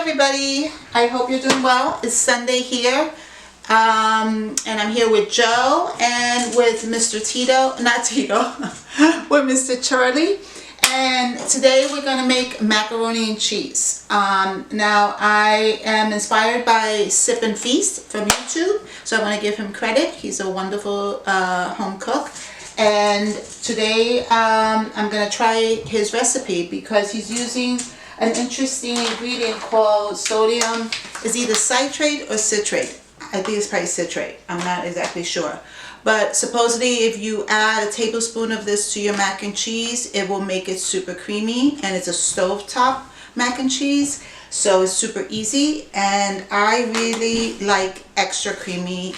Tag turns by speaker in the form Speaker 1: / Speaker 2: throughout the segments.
Speaker 1: everybody, I hope you're doing well. It's Sunday here, and I'm here with Joe and with Mr. Tito, not Tito, with Mr. Charlie. And today we're going to make macaroni and cheese. Now I am inspired by Sip and Feast from YouTube, so I want to give him credit. He's a wonderful home cook. And today I'm going to try his recipe because he's using an interesting ingredient called sodium. It's either citrate or citrate. I think it's probably citrate. I'm not exactly sure. But supposedly if you add a tablespoon of this to your mac and cheese, it will make it super creamy. And it's a stovetop mac and cheese, so it's super easy. And I really like extra creamy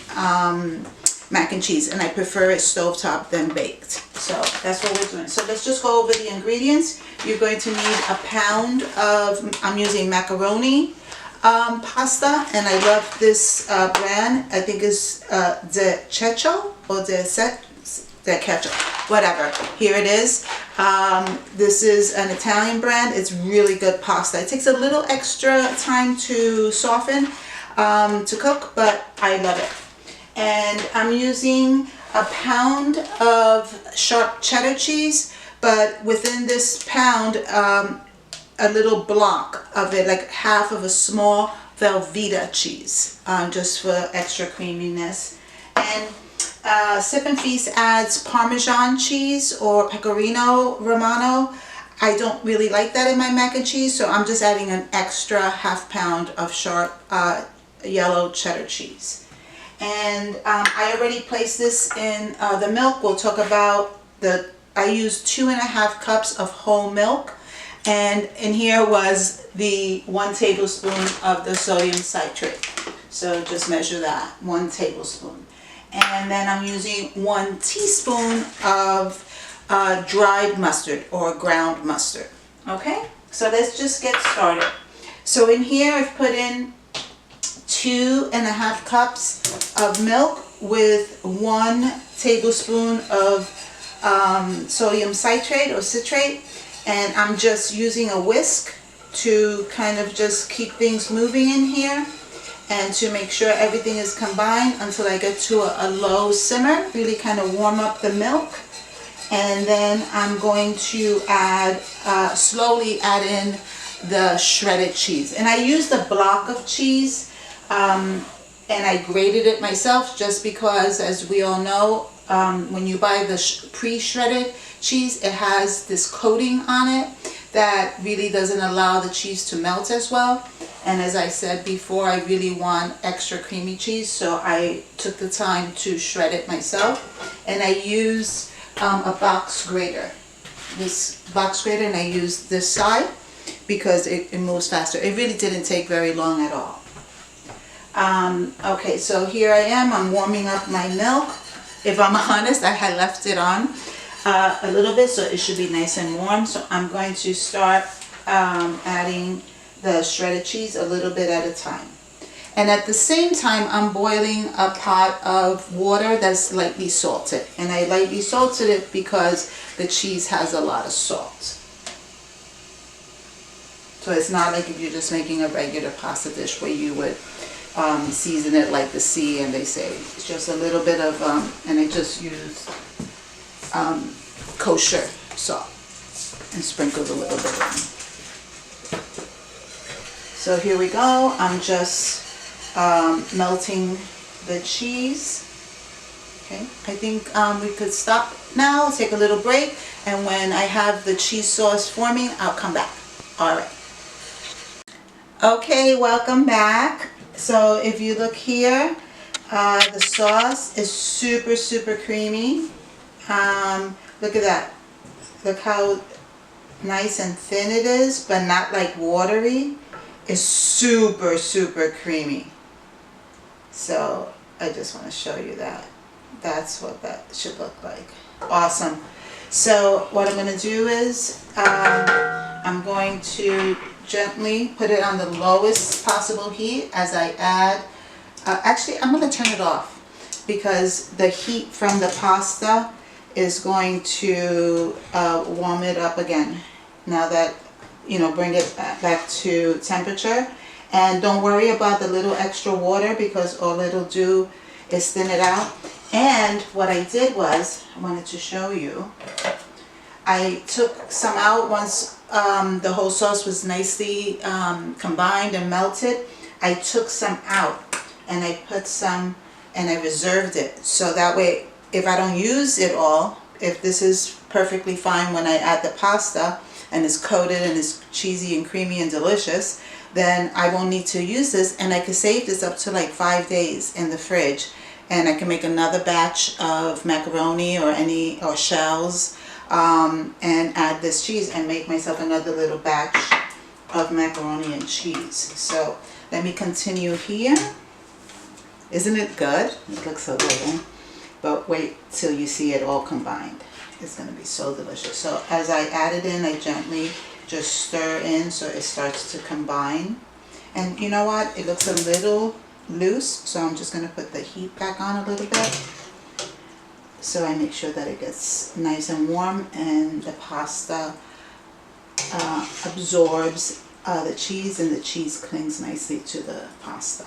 Speaker 1: mac and cheese, and I prefer it stovetop than baked. So that's what we're doing. So let's just go over the ingredients. You're going to need a pound of, I'm using macaroni pasta, and I love this brand. I think it's De Cecco or De Cecco, whatever. Here it is. This is an Italian brand. It's really good pasta. It takes a little extra time to soften, to cook, but I love it. And I'm using a pound of sharp cheddar cheese, but within this pound, a little block of it, like half of a small Velveeta cheese, just for extra creaminess. And Sip and Feast adds Parmesan cheese or Pecorino Romano. I don't really like that in my mac and cheese, so I'm just adding an extra half pound of sharp yellow cheddar cheese. And I already placed this in the milk. We'll talk about I used 2.5 cups of whole milk. And in here was the 1 tablespoon of the sodium citrate. So just measure that, 1 tablespoon. And then I'm using 1 teaspoon of dried mustard or ground mustard. Okay, so let's just get started. So in here I've put in 2.5 cups of milk with 1 tablespoon of sodium citrate or citrate. And I'm just using a whisk to kind of just keep things moving in here and to make sure everything is combined until I get to a low simmer, really kind of warm up the milk. And then I'm going to add, slowly add in the shredded cheese. And I used a block of cheese, and I grated it myself just because, as we all know, when you buy the pre-shredded cheese, it has this coating on it that really doesn't allow the cheese to melt as well. And as I said before, I really want extra creamy cheese, so I took the time to shred it myself. And I used a box grater, this box grater, and I used this side because it moves faster. It really didn't take very long at all. Okay, so here I am. I'm warming up my milk. If I'm honest, I had left it on a little bit, so it should be nice and warm. So I'm going to start adding the shredded cheese a little bit at a time. And at the same time, I'm boiling a pot of water that's lightly salted. And I lightly salted it because the cheese has a lot of salt. So it's not like if you're just making a regular pasta dish where you would season it like the sea, and they say it's just a little bit of and I just used kosher salt and sprinkled a little bit on. So here we go. I'm just melting the cheese. Okay, I think we could stop now, take a little break, and when I have the cheese sauce forming, I'll come back. All right. Okay, welcome back. So if you look here, the sauce is super, super creamy. Look at that. Look how nice and thin it is, but not like watery. It's super, super creamy. So I just want to show you that. That's what that should look like. Awesome. So what I'm going to do is I'm going to gently put it on the lowest possible heat as I add, actually I'm going to turn it off because the heat from the pasta is going to warm it up again now that, you know, bring it back to temperature. And don't worry about the little extra water, because all it'll do is thin it out. And what I did was, I wanted to show you, I took some out once the whole sauce was nicely combined and melted. I took some out and I put some, and I reserved it. So that way, if I don't use it all, if this is perfectly fine when I add the pasta and it's coated and it's cheesy and creamy and delicious, then I won't need to use this, and I can save this up to like 5 days in the fridge, and I can make another batch of macaroni or shells, and add this cheese and make myself another little batch of macaroni and cheese. So let me continue here. Isn't it good? It looks so good, but wait till you see it all combined. It's going to be so delicious. So as I add it in, I gently just stir in so it starts to combine. And you know what? It looks a little loose, so I'm just going to put the heat back on a little bit, so I make sure that it gets nice and warm and the pasta absorbs the cheese, and the cheese clings nicely to the pasta.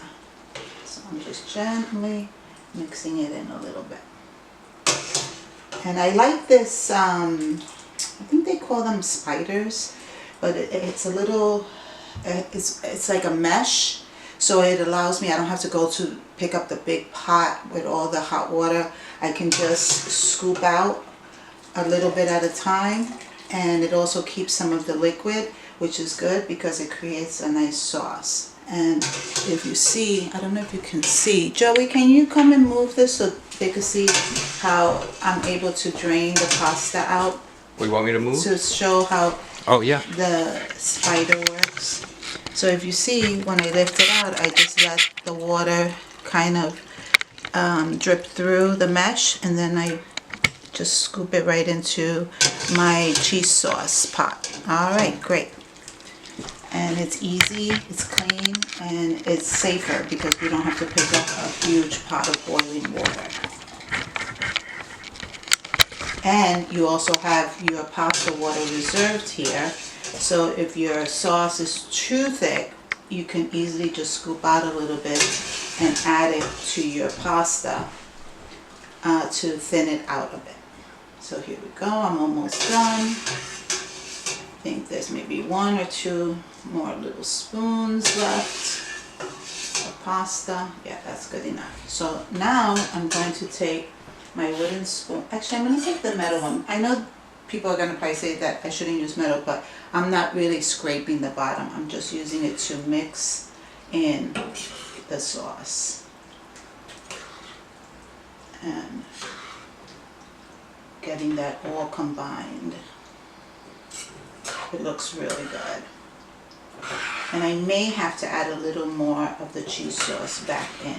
Speaker 1: So I'm just gently mixing it in a little bit. And I like this, I think they call them spiders, but it's a little, it's like a mesh, so it allows me, I don't have to go to pick up the big pot with all the hot water. I can just scoop out a little bit at a time, and it also keeps some of the liquid, which is good because it creates a nice sauce. And if you see, I don't know if you can see, Joey, can you come and move this so they can see how I'm able to drain the pasta out?
Speaker 2: What, you want me to move?
Speaker 1: To show how
Speaker 2: the
Speaker 1: spider works. So if you see, when I lift it out, I just let the water kind of drip through the mesh, and then I just scoop it right into my cheese sauce pot. Alright, great. And it's easy, it's clean, and it's safer because we don't have to pick up a huge pot of boiling water. And you also have your pasta water reserved here, so if your sauce is too thick, you can easily just scoop out a little bit and add it to your pasta to thin it out a bit. So here we go, I'm almost done. I think there's maybe 1 or 2 more little spoons left of pasta. Yeah, that's good enough. So now I'm going to take my wooden spoon. Actually, I'm going to take the metal one. I know people are going to probably say that I shouldn't use metal, but I'm not really scraping the bottom. I'm just using it to mix in the sauce. And getting that all combined. It looks really good. And I may have to add a little more of the cheese sauce back in,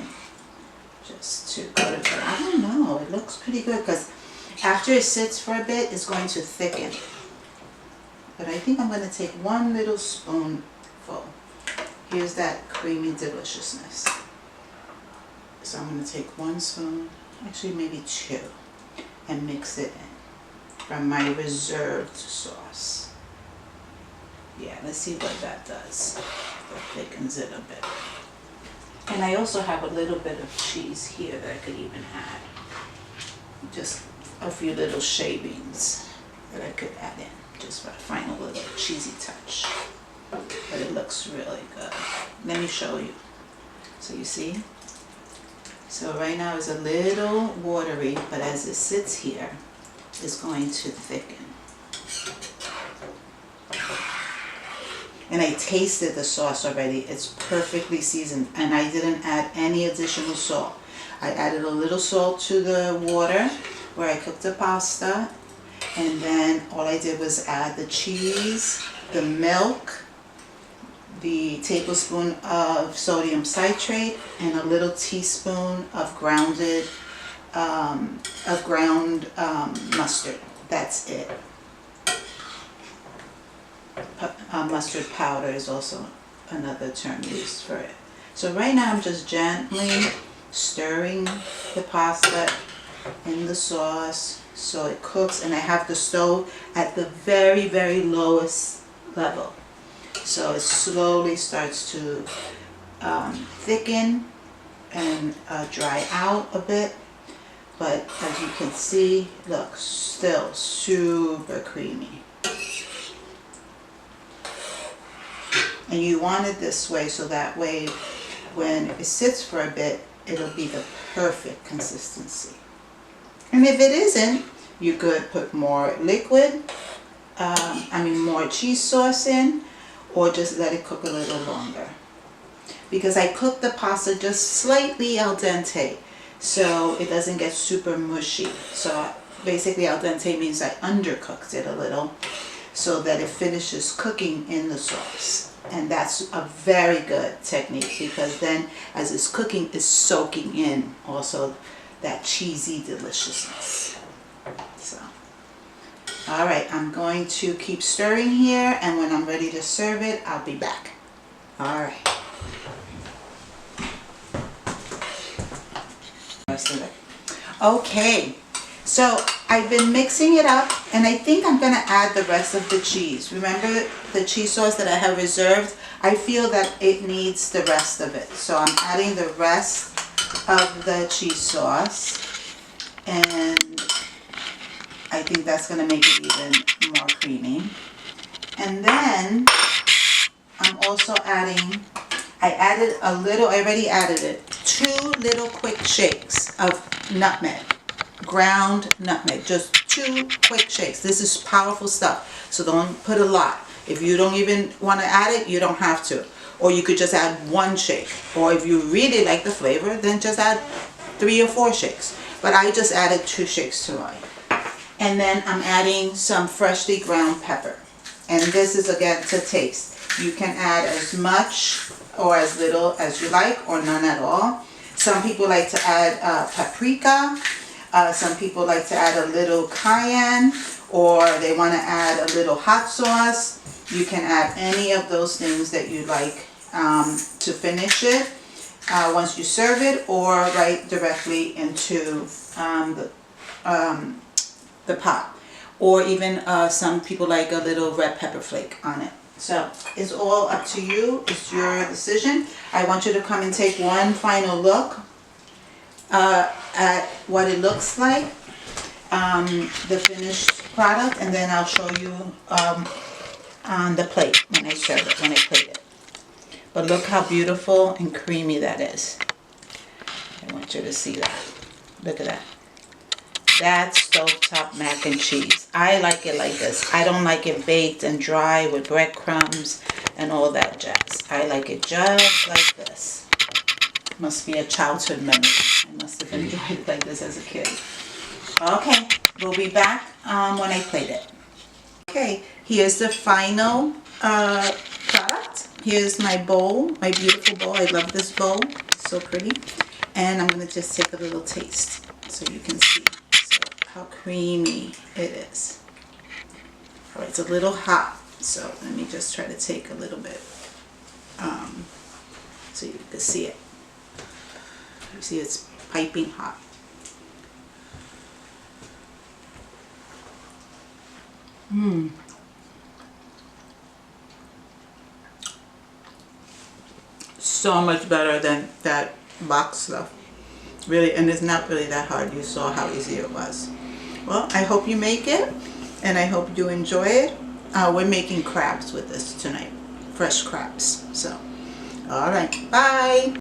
Speaker 1: just to put it, but I don't know, it looks pretty good because after it sits for a bit, it's going to thicken. But I think I'm going to take 1 little spoonful. Here's that creamy deliciousness. So I'm going to take 1 spoon, actually maybe 2, and mix it in from my reserved sauce. Yeah, let's see what that does. That thickens it a bit. And I also have a little bit of cheese here that I could even add. Just a few little shavings that I could add in, just for a final little cheesy touch. But it looks really good. Let me show you. So you see? So right now it's a little watery, but as it sits here, it's going to thicken. And I tasted the sauce already. It's perfectly seasoned, and I didn't add any additional salt. I added a little salt to the water where I cooked the pasta, and then all I did was add the cheese, the milk, the tablespoon of sodium citrate, and a little teaspoon of ground mustard. That's it. Mustard powder is also another term used for it. So right now I'm just gently stirring the pasta in the sauce so it cooks, and I have the stove at the very, very lowest level. So it slowly starts to thicken and dry out a bit. But as you can see, look, still super creamy. And you want it this way so that way when it sits for a bit, it'll be the perfect consistency. And if it isn't, you could put more liquid, more cheese sauce in, or just let it cook a little longer. Because I cooked the pasta just slightly al dente, so it doesn't get super mushy. So basically al dente means I undercooked it a little so that it finishes cooking in the sauce. And that's a very good technique, because then as it's cooking, it's soaking in also that cheesy deliciousness. So, all right, I'm going to keep stirring here, and when I'm ready to serve it, I'll be back. All right. Okay, so I've been mixing it up, and I think I'm going to add the rest of the cheese. Remember the cheese sauce that I have reserved? I feel that it needs the rest of it. So I'm adding the rest of the cheese sauce, and I think that's going to make it even more creamy. And then I'm also adding, I already added it, 2 little quick shakes of nutmeg. Ground nutmeg, just 2 quick shakes. This is powerful stuff, so don't put a lot. If you don't even want to add it, you don't have to, or you could just add 1 shake, or if you really like the flavor, then just add 3 or 4 shakes, but I just added 2 shakes to mine. And then I'm adding some freshly ground pepper, and this is again to taste. You can add as much or as little as you like, or none at all. Some people like to add paprika. Some people like to add a little cayenne, or they want to add a little hot sauce. You can add any of those things that you like to finish it once you serve it, or right directly into the pot. Or even some people like a little red pepper flake on it. So it's all up to you. It's your decision. I want you to come and take one final look at what it looks like, the finished product, and then I'll show you on the plate when I serve it, when I plate it. But look how beautiful and creamy that is. I want you to see that. Look at that. That's stovetop mac and cheese. I like it like this. I don't like it baked and dry with breadcrumbs and all that jazz. I like it just like this. Must be a childhood memory. I must have enjoyed it like this as a kid. Okay, we'll be back when I plate it. Okay, here's the final product. Here's my bowl, my beautiful bowl. I love this bowl. It's so pretty. And I'm going to just take a little taste so you can see how creamy it is. All right, it's a little hot, so let me just try to take a little bit so you can see it. You see it's piping hot. So much better than that box stuff. Really, and it's not really that hard. You saw how easy it was. Well, I hope you make it, and I hope you enjoy it. We're making crabs with this tonight, fresh crabs. So, all right, bye.